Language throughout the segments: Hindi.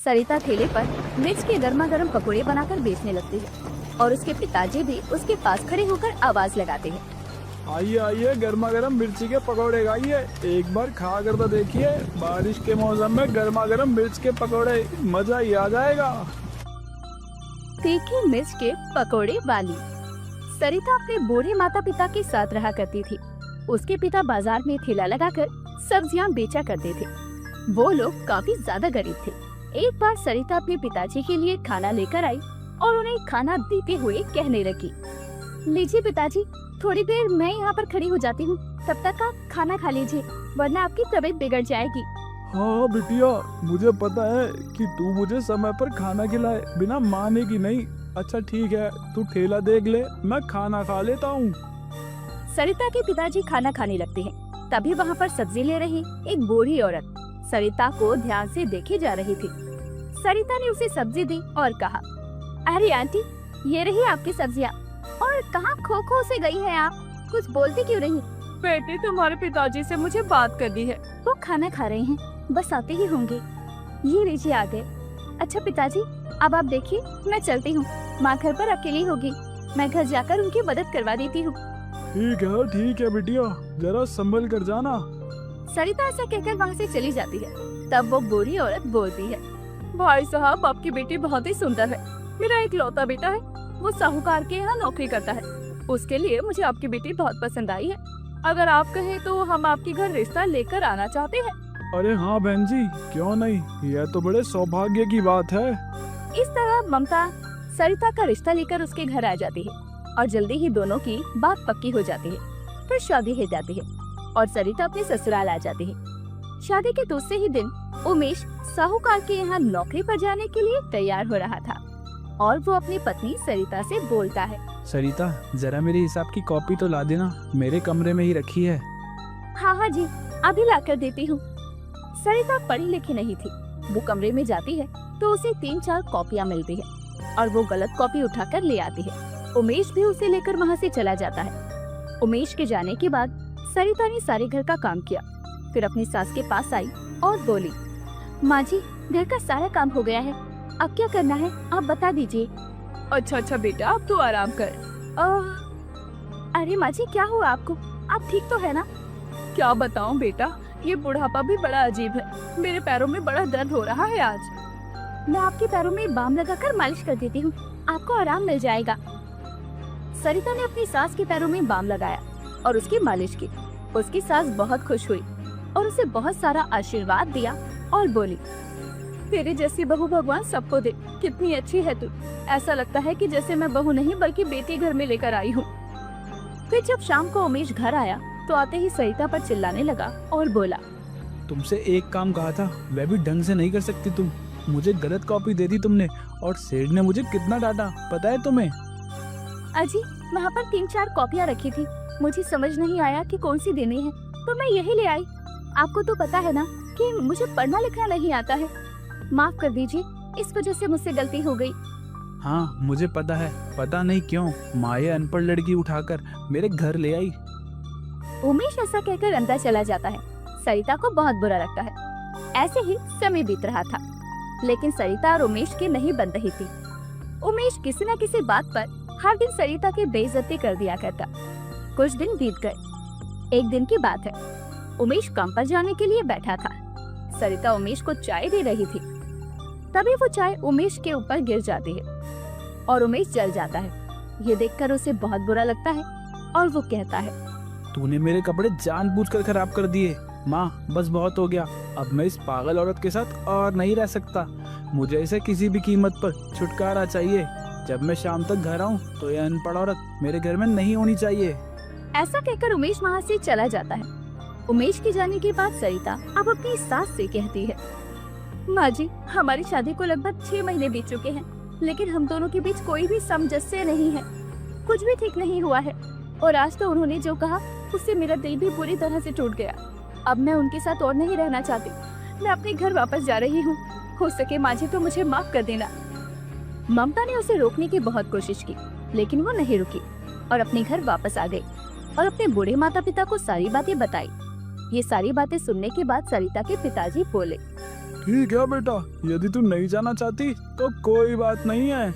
सरिता ठेले पर मिर्च के गर्मा गर्म पकौड़े बनाकर बेचने लगती है और उसके पिताजी भी उसके पास खड़े होकर आवाज लगाते हैं। आइए आइए, गर्मा गर्म मिर्ची के पकौड़े खाइए, एक बार खा कर तो देखिए। बारिश के मौसम में गर्मा गर्म मिर्च के पकौड़े, मजा ही आ जाएगा। तीखी मिर्च के पकौड़े वाली। सरिता अपने बूढ़े माता पिता के साथ रहा करती थी। उसके पिता बाजार में ठेला लगाकर सब्जियां बेचा करते थे। वो लोग काफी ज्यादा गरीब थे। एक बार सरिता अपने पिताजी के लिए खाना लेकर आई और उन्हें खाना देते हुए कहने लगी, लीजिए पिताजी, थोड़ी देर मैं यहाँ पर खड़ी हो जाती हूँ, तब तक आप खाना खा लीजिए, वरना आपकी तबीयत बिगड़ जाएगी। हाँ बिटिया, मुझे पता है कि तू मुझे समय पर खाना खिलाए बिना माने की नहीं। अच्छा ठीक है, तू ठेला देख ले, मैं खाना खा लेता हूँ। सरिता के पिताजी खाना खाने लगते हैं। तभी वहाँ पर सब्जी ले रही एक बूढ़ी औरत सरिता को ध्यान से देखे जा रही थी। सरिता ने उसे सब्जी दी और कहा, अरे आंटी, ये रही आपकी सब्जियाँ। और कहाँ खो खो से गई है आप, कुछ बोलती क्यों नहीं? बेटे, तुम्हारे पिताजी से मुझे बात करनी है, वो खाना खा रहे हैं, बस आते ही होंगे। ये लीजिए आ गए। अच्छा पिताजी, अब आप देखिए, मैं चलती हूँ, माँ घर पर अकेली होगी, मैं घर जाकर उनकी मदद करवा देती हूँ। ठीक है बिटिया, जरा संभल कर जाना। सरिता ऐसा कहकर वहाँ से चली जाती है। तब वो बूढ़ी औरत बोलती है, भाई साहब, आपकी बेटी बहुत ही सुंदर है। मेरा एक लौता बेटा है, वो साहूकार के यहाँ नौकरी करता है। उसके लिए मुझे आपकी बेटी बहुत पसंद आई है। अगर आप कहें तो हम आपके घर रिश्ता लेकर आना चाहते हैं। अरे हाँ बहन जी, क्यों नहीं, यह तो बड़े सौभाग्य की बात है। इस तरह ममता सरिता का रिश्ता लेकर उसके घर आ जाती है और जल्दी ही दोनों की बात पक्की हो जाती है। फिर शादी हो जाती है और सरिता अपने ससुराल आ जाती है। शादी के दूसरे ही दिन उमेश साहूकार के यहाँ नौकरी पर जाने के लिए तैयार हो रहा था और वो अपनी पत्नी सरिता से बोलता है, सरिता, जरा मेरे हिसाब की कॉपी तो ला देना, मेरे कमरे में ही रखी है। हाँ जी, अभी ला कर देती हूँ। सरिता पढ़ी लिखी नहीं थी। वो कमरे में जाती है तो उसे 3-4 कॉपियाँ मिलती है और वो गलत कॉपी उठाकर ले आती है। उमेश भी उसे लेकर वहाँ से चला जाता है। उमेश के जाने के बाद सरिता ने सारे घर का काम किया, फिर अपनी सास के पास आई और बोली, माँ जी, घर का सारा काम हो गया है, अब क्या करना है आप बता दीजिए। अच्छा बेटा, अब तू आराम कर। अरे माँ जी, क्या हुआ आपको, आप ठीक तो है ना? क्या बताऊँ बेटा, ये बुढ़ापा भी बड़ा अजीब है, मेरे पैरों में बड़ा दर्द हो रहा है आज। मैं आपके पैरों में बाम लगाकर मालिश कर देती हूँ, आपको आराम मिल जाएगा। सरिता ने अपनी सास के पैरों में बाम लगाया और उसकी मालिश की। उसकी सास बहुत खुश हुई और उसे बहुत सारा आशीर्वाद दिया और बोली, तेरे जैसी बहू भगवान सबको दे, कितनी अच्छी है तू, ऐसा लगता है कि जैसे मैं बहू नहीं बल्कि बेटी घर में लेकर आई हूँ। फिर जब शाम को उमेश घर आया तो आते ही सरिता पर चिल्लाने लगा और बोला, तुमसे एक काम कहा था, वह भी ढंग से नहीं कर सकती तुम। मुझे गलत कॉपी दे दी तुमने और सेठ ने मुझे कितना डांटा, पता है तुम्हें? अजी, वहाँ पर 3-4 कॉपियाँ रखी थी, मुझे समझ नहीं आया कि कौन सी देनी है, तो मैं यही ले आई। आपको तो पता है ना कि मुझे पढ़ना लिखना नहीं आता है, माफ कर दीजिए, इस वजह से मुझसे गलती हो गई। हाँ मुझे पता है, पता नहीं क्यों माँ ये अनपढ़ लड़की उठाकर मेरे घर ले आई। उमेश ऐसा कहकर अंदर चला जाता है। सरिता को बहुत बुरा लगता है। ऐसे ही समय बीत रहा था, लेकिन सरिता और उमेश की नहीं बन रही थी। उमेश किसी न किसी बात पर हर दिन सरिता की बेइज्जती कर दिया करता। कुछ दिन बीत गए। एक दिन की बात है, उमेश काम पर जाने के लिए बैठा था। सरिता उमेश को चाय दे रही थी, तभी वो चाय उमेश के ऊपर गिर जाती है और उमेश जल जाता है। ये देखकर उसे बहुत बुरा लगता है और वो कहता है, तूने मेरे कपड़े जानबूझकर खराब कर दिए। माँ, बस बहुत हो गया, अब मैं इस पागल औरत के साथ और नहीं रह सकता। मुझे इसे किसी भी कीमत पर छुटकारा चाहिए। जब मैं शाम तक घर आऊँ तो ये अनपढ़ औरत मेरे घर में नहीं होनी चाहिए। ऐसा कहकर उमेश वहाँ से चला जाता है। उमेश के जाने के बाद सरिता अब अपनी सास से कहती है, माँ जी, हमारी शादी को लगभग 6 महीने बीत चुके हैं, लेकिन हम दोनों के बीच कोई भी सामंजस्य नहीं है, कुछ भी ठीक नहीं हुआ है। और आज तो उन्होंने जो कहा उससे मेरा दिल भी पूरी तरह से टूट गया। अब मैं उनके साथ और नहीं रहना चाहती, मैं अपने घर वापस जा रही हूँ। हो सके माँ जी तो मुझे माफ कर देना। ममता ने उसे रोकने की बहुत कोशिश की, लेकिन वो नहीं रुकी और अपने घर वापस आ गई और अपने बूढ़े माता पिता को सारी बातें बताई। ये सारी बातें सुनने के बाद सरिता के पिताजी बोले, ठीक है बेटा, यदि तू नहीं जाना चाहती तो कोई बात नहीं है।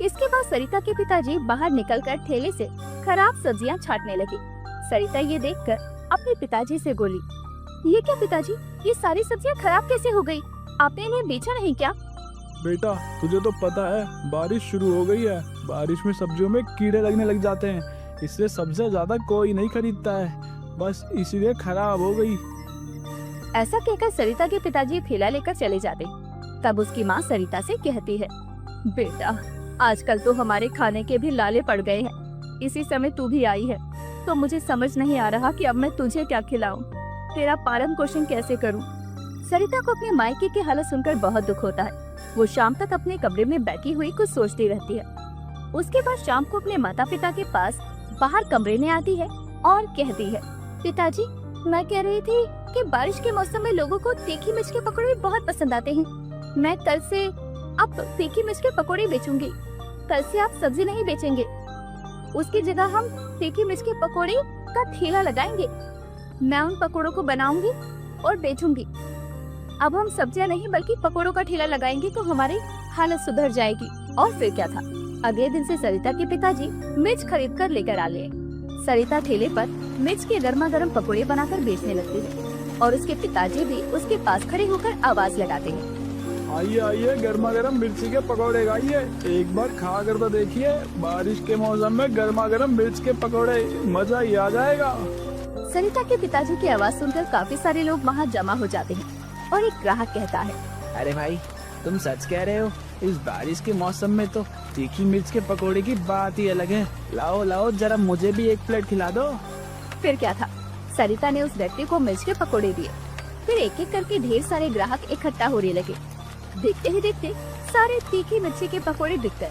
इसके बाद सरिता के पिताजी बाहर निकलकर ठेले से खराब सब्जियां छांटने लगे। सरिता ये देखकर अपने पिताजी से बोली, ये क्या पिताजी, ये सारी सब्जियां खराब कैसे हो गई? आपने इन्हें बेचा नहीं क्या? बेटा तुझे तो पता है बारिश शुरू हो गई है, बारिश में सब्जियों में कीड़े लगने लग जाते हैं, इसलिए सबसे ज्यादा कोई नहीं खरीदता है, बस इसीलिए खराब हो गई। ऐसा कहकर सरिता के पिताजी थैला लेकर चले जाते। तब उसकी माँ सरिता से कहती है, बेटा आजकल तो हमारे खाने के भी लाले पड़ गए हैं, इसी समय तू भी आई है तो मुझे समझ नहीं आ रहा कि अब मैं तुझे क्या खिलाऊं, तेरा पालन पोषण कैसे करूं। सरिता को अपने मायके की हालत सुनकर बहुत दुख होता है। वो शाम तक अपने कमरे में बैठी हुई कुछ सोचती रहती है। उसके बाद शाम को अपने माता पिता के पास बाहर कमरे में आती है और कहती है, पिताजी मैं कह रही थी कि बारिश के मौसम में लोगों को तीखी मिर्च के पकौड़े बहुत पसंद आते हैं। मैं कल से अब तीखी मिर्च के पकौड़े बेचूंगी। कल से आप सब्जी नहीं बेचेंगे, उसकी जगह हम तीखी मिर्च के पकौड़े का ठेला लगाएंगे। मैं उन पकौड़ों को बनाऊंगी और बेचूंगी। अब हम सब्जियां नहीं बल्कि पकौड़ों का ठेला लगाएंगे तो हमारी हालत सुधर जाएगी। और फिर क्या था, अगले दिन से सरिता के पिताजी मिर्च खरीद कर लेकर आ गए। सरिता ठेले पर मिर्च के गर्मा गर्म पकौड़े बनाकर बेचने लगती है और उसके पिताजी भी उसके पास खड़े होकर आवाज लगाते हैं, आइए आइए, गर्मा गर्म मिर्ची के पकौड़े खाइए, एक बार खा कर तो देखिए, बारिश के मौसम में गर्मा गर्म मिर्च के पकौड़े, मजा ही आ जाएगा। सरिता के पिताजी की आवाज सुनकर काफी सारे लोग वहाँ जमा हो जाते हैं और एक ग्राहक कहता है, अरे भाई तुम सच कह रहे हो, इस बारिश के मौसम में तो तीखी मिर्च के पकौड़े की बात ही अलग है। लाओ लाओ जरा मुझे भी एक प्लेट खिला दो। फिर क्या था, सरिता ने उस व्यक्ति को मिर्च के पकौड़े दिए। फिर एक एक करके ढेर सारे ग्राहक इकट्ठा होने लगे। देखते ही देखते सारे तीखी मिर्ची के पकौड़े बिक गए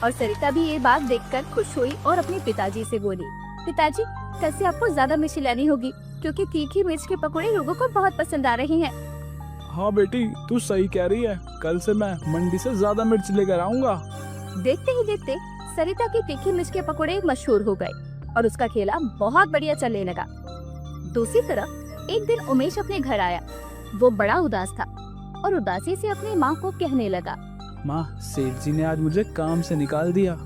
और सरिता भी ये बात देखकर खुश हुई और अपने पिताजी से बोली, पिताजी कल से आपको ज्यादा मिर्ची लानी होगी क्योंकि तीखी मिर्च के पकौड़े लोगों को बहुत पसंद आ रहे हैं। हाँ बेटी तू सही कह रही है, कल से मैं मंडी से ज्यादा मिर्च लेकर आऊंगा। देखते ही देखते सरिता की तीखी मिर्च के पकौड़े मशहूर हो गए और उसका ठेला बहुत बढ़िया चलने लगा। दूसरी तरफ एक दिन उमेश अपने घर आया। वो बड़ा उदास था और उदासी से अपनी माँ को कहने लगा, माँ सेठ जी ने आज मुझे काम से निकाल दिया।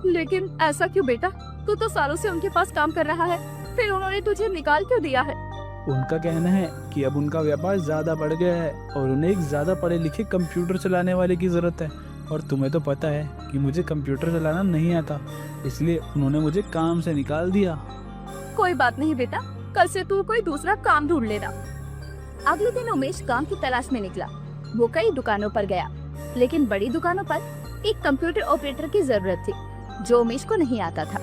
लेकिन ऐसा क्यों बेटा, तू तो सालों से उनके पास काम कर रहा है, फिर उन्होंने तुझे निकाल क्यों दिया है? उनका कहना है कि अब उनका व्यापार ज्यादा बढ़ गया है और उन्हें एक ज्यादा पढ़े लिखे कंप्यूटर चलाने वाले की जरूरत है, और तुम्हें तो पता है कि मुझे कंप्यूटर चलाना नहीं आता, इसलिए उन्होंने मुझे काम से निकाल दिया। कोई बात नहीं बेटा, कल से तू कोई दूसरा काम ढूंढ लेना। अगले दिन उमेश काम की तलाश में निकला। वो कई दुकानों पर गया, लेकिन बड़ी दुकानों पर एक कंप्यूटर ऑपरेटर की जरूरत थी जो उमेश को नहीं आता था,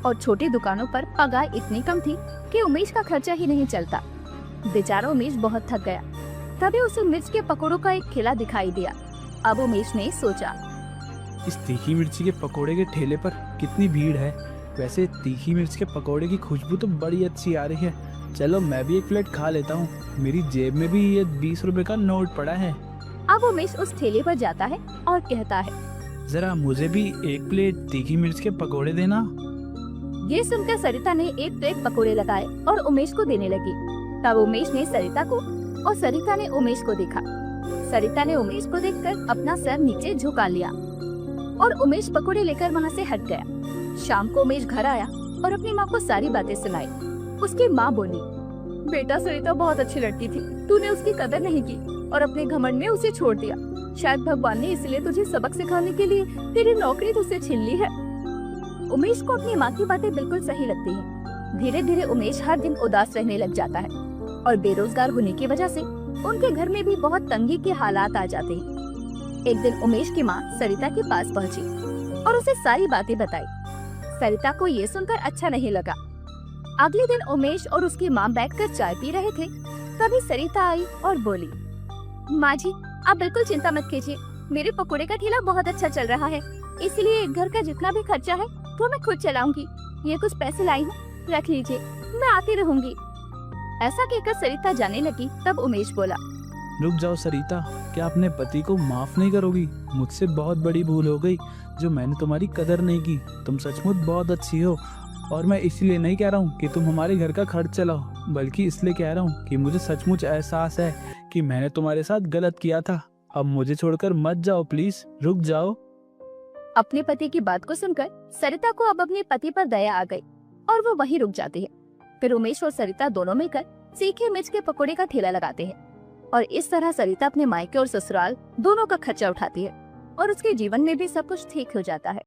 और छोटी दुकानों पर पगार इतनी कम थी कि उमेश का खर्चा ही नहीं चलता। बेचारा उमेश बहुत थक गया। तभी उसे मिर्च के पकौड़ों का एक ठेला दिखाई दिया। अब उमेश ने सोचा, इस तीखी मिर्ची के पकोड़े के ठेले पर कितनी भीड़ है, वैसे तीखी मिर्च के पकोड़े की खुशबू तो बड़ी अच्छी आ रही है, चलो मैं भी एक प्लेट खा लेता हूँ, मेरी जेब में भी ये 20 रुपए का नोट पड़ा है। अब उमेश उस ठेले पर जाता है और कहता है, जरा मुझे भी एक प्लेट तीखी मिर्च के पकोड़े देना। ये सुनकर सरिता ने एक प्लेट पकोड़े लगाए और उमेश को देने लगी। तब उमेश ने सरिता को और सरिता ने उमेश को देखा। सरिता ने उमेश को देखकर अपना सर नीचे झुका लिया और उमेश पकोड़े लेकर वहाँ से हट गया। शाम को उमेश घर आया और अपनी माँ को सारी बातें सुनाई। उसकी माँ बोली, बेटा सरिता बहुत अच्छी लड़की थी, तूने उसकी कदर नहीं की और अपने घमंड में उसे छोड़ दिया। शायद भगवान ने इसलिए तुझे सबक सिखाने के लिए तेरी नौकरी तुझसे छीन ली है। उमेश को अपनी माँ की बातें बिल्कुल सही लगती हैं। धीरे धीरे उमेश हर दिन उदास रहने लग जाता है और बेरोजगार होने की वजह से उनके घर में भी बहुत तंगी के हालात आ जाते हैं। एक दिन उमेश की माँ सरिता के पास पहुँची और उसे सारी बातें बताई। सरिता को ये सुनकर अच्छा नहीं लगा। अगले दिन उमेश और उसकी माँ बैठकर चाय पी रहे थे। तभी सरिता आई और बोली, माँ जी आप बिल्कुल चिंता मत कीजिए, मेरे पकोड़े का ठेला बहुत अच्छा चल रहा है, इसलिए घर का जितना भी खर्चा है वो मैं खुद चलाऊंगी। ये कुछ पैसे लाई हूँ, रख लीजिए, मैं आती रहूंगी। ऐसा कहकर सरिता जाने लगी। तब उमेश बोला, रुक जाओ सरिता, क्या अपने पति को माफ नहीं करोगी? मुझसे बहुत बड़ी भूल हो गई जो मैंने तुम्हारी कदर नहीं की। तुम सचमुच बहुत अच्छी हो और मैं इसलिए नहीं कह रहा हूँ कि तुम हमारे घर का खर्च चलाओ, बल्कि इसलिए कह रहा हूँ कि मुझे सचमुच एहसास है कि मैंने तुम्हारे साथ गलत किया था। अब मुझे छोड़कर मत जाओ, प्लीज रुक जाओ। अपने पति की बात को सुनकर सरिता को अब अपने पति पर दया आ गई और वो वहीं रुक जाती है। फिर उमेश और सरिता दोनों मिलकर सीखे मिर्च के पकोड़े का ठेला लगाते हैं और इस तरह सरिता अपने मायके और ससुराल दोनों का खर्चा उठाती है और उसके जीवन में भी सब कुछ ठीक हो जाता है।